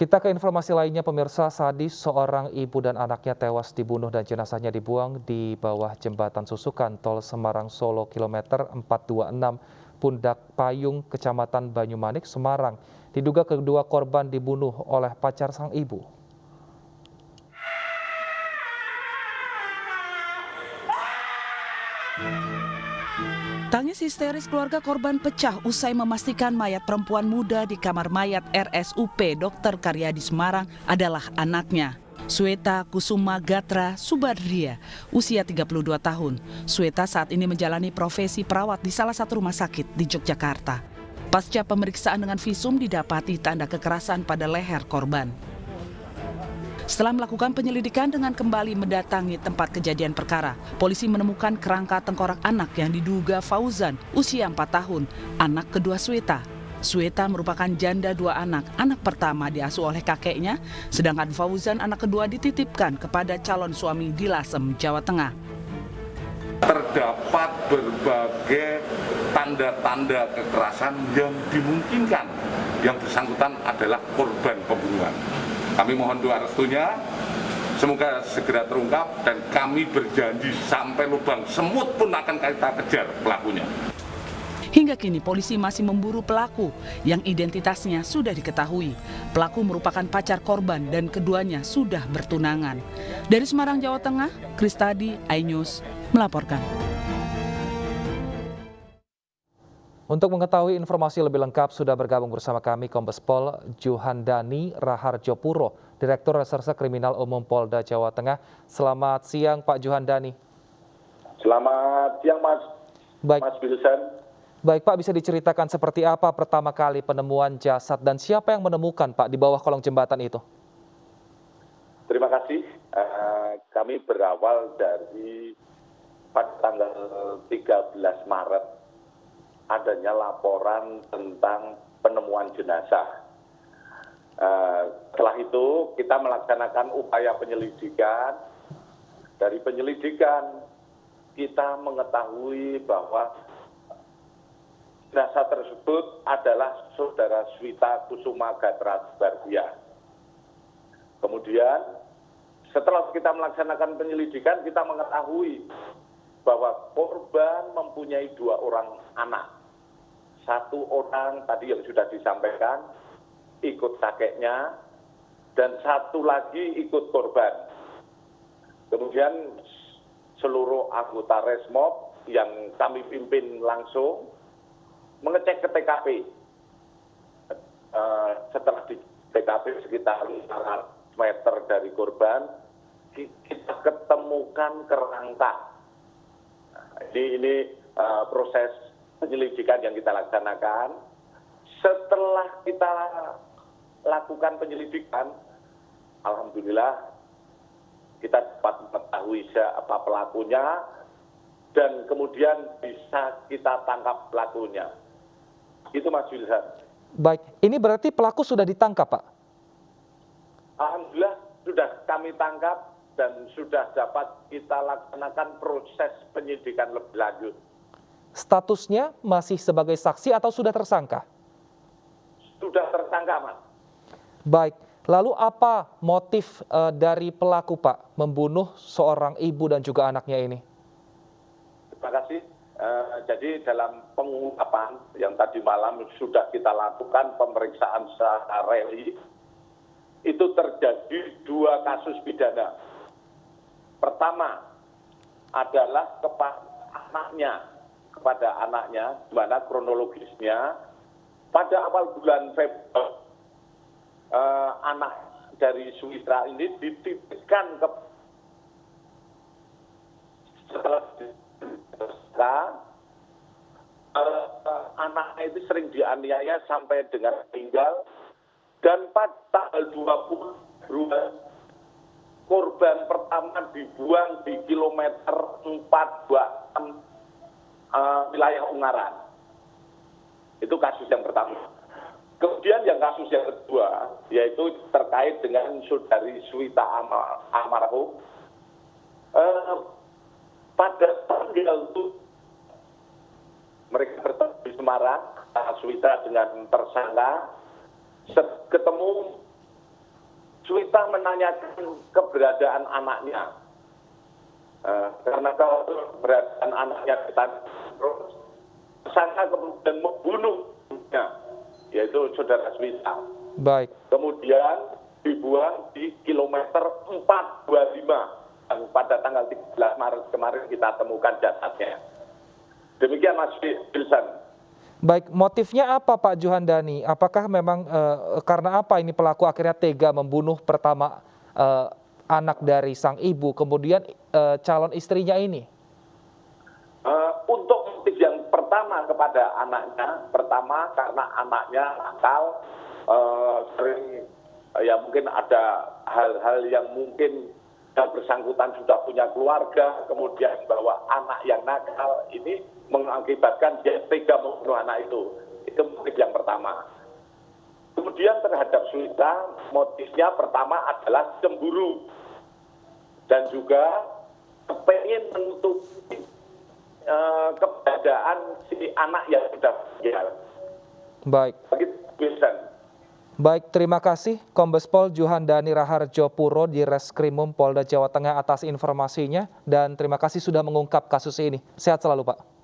Kita ke informasi lainnya, pemirsa. Sadis, seorang ibu dan anaknya tewas dibunuh dan jenazahnya dibuang di bawah jembatan Susukan Tol Semarang Solo kilometer 426 Pundak Payung, Kecamatan Banyumanik, Semarang. Diduga kedua korban dibunuh oleh pacar sang ibu. Tangis histeris keluarga korban pecah usai memastikan mayat perempuan muda di kamar mayat RSUP Dr. Karyadi Semarang adalah anaknya. Sweta Kusuma Gatra Subadria, usia 32 tahun. Sweta saat ini menjalani profesi perawat di salah satu rumah sakit di Yogyakarta. Pasca pemeriksaan dengan visum didapati tanda kekerasan pada leher korban. Setelah melakukan penyelidikan dengan kembali mendatangi tempat kejadian perkara, polisi menemukan kerangka tengkorak anak yang diduga Fauzan, usia 4 tahun, anak kedua Sweta. Sweta merupakan janda 2 anak. Anak pertama diasuh oleh kakeknya, sedangkan Fauzan anak kedua dititipkan kepada calon suami di Lasem, Jawa Tengah. Terdapat berbagai tanda-tanda kekerasan yang dimungkinkan yang bersangkutan adalah korban pembunuhan. Kami mohon doa restunya, semoga segera terungkap dan kami berjanji sampai lubang semut pun akan kita kejar pelakunya. Hingga kini polisi masih memburu pelaku yang identitasnya sudah diketahui. Pelaku merupakan pacar korban dan keduanya sudah bertunangan. Dari Semarang, Jawa Tengah, Kristadi, iNews melaporkan. Untuk mengetahui informasi lebih lengkap, sudah bergabung bersama kami Kombes Pol Juhandani Raharjopuro, Direktur Reserse Kriminal Umum Polda Jawa Tengah. Selamat siang, Pak Juhandani. Selamat siang, Mas. Baik. Mas Wilson. Baik, Pak, bisa diceritakan seperti apa pertama kali penemuan jasad dan siapa yang menemukan, Pak, di bawah kolong jembatan itu? Terima kasih. Kami berawal dari pada tanggal 13 Maret. Adanya laporan tentang penemuan jenazah. Setelah itu kita melaksanakan upaya penyelidikan. Dari penyelidikan kita mengetahui bahwa jenazah tersebut adalah saudara Sweta Kusuma Gatra Subadria. Kemudian setelah kita melaksanakan penyelidikan, kita mengetahui bahwa korban mempunyai 2 orang anak. 1 orang tadi yang sudah disampaikan ikut kakeknya dan 1 lagi ikut korban. Kemudian seluruh anggota Resmob yang kami pimpin langsung mengecek ke TKP. Setelah di TKP sekitar 500 meter dari korban, kita ketemukan kerangka. Ini proses penyelidikan yang kita laksanakan. Setelah kita lakukan penyelidikan, alhamdulillah kita dapat mengetahui siapa pelakunya dan kemudian bisa kita tangkap pelakunya. Itu Mas Wilson. Baik, ini berarti pelaku sudah ditangkap, Pak? Alhamdulillah sudah kami tangkap dan sudah dapat kita laksanakan proses penyidikan lebih lanjut. Statusnya masih sebagai saksi atau sudah tersangka? Sudah tersangka, Mas. Baik, lalu apa motif dari pelaku, Pak, membunuh seorang ibu dan juga anaknya ini? Terima kasih. Jadi dalam pengungkapan yang tadi malam sudah kita lakukan pemeriksaan secara reli, itu terjadi 2 kasus pidana. Pertama adalah kepada anaknya, di mana kronologisnya pada awal bulan Februari anak dari Sweta ini dititipkan ke setelah anaknya itu sering dianiaya sampai dengan meninggal dan pada tanggal 20 Februari korban pertama dibuang di kilometer 426 wilayah Ungaran. Itu kasus yang pertama. Kemudian yang kasus yang kedua, yaitu terkait dengan saudari Sweta almarhum. Pada tanggal itu mereka bertemu di Semarang, Sweta dengan tersangka, ketemu menanyakan keberadaan anaknya. Karena kalau keberadaan anaknya kita terus, tersangka kemudian membunuhnya, yaitu saudara Swita. Baik. Kemudian dibuang di kilometer 425 yang pada tanggal 13 Maret kemarin kita temukan jasadnya. Demikian Mas Wilson. Baik, motifnya apa Pak Juhandani? Apakah memang karena apa ini pelaku akhirnya tega membunuh pertama anak dari sang ibu, kemudian calon istrinya ini? Untuk motif yang pertama kepada anaknya, pertama karena anaknya nakal, sering ya mungkin ada hal-hal yang mungkin yang bersangkutan sudah punya keluarga, kemudian bahwa anak yang nakal ini mengakibatkan dia tega membunuh anak itu. Itu motif yang pertama. Kemudian terhadap Swita, motifnya pertama adalah cemburu dan juga pengen menutupi keberadaan si anak yang sudah meninggal. Baik. Begitu, Wilson. Baik, terima kasih Kombes Pol Juhandani Raharjo Puro di Reskrimum Polda Jawa Tengah atas informasinya dan terima kasih sudah mengungkap kasus ini. Sehat selalu Pak.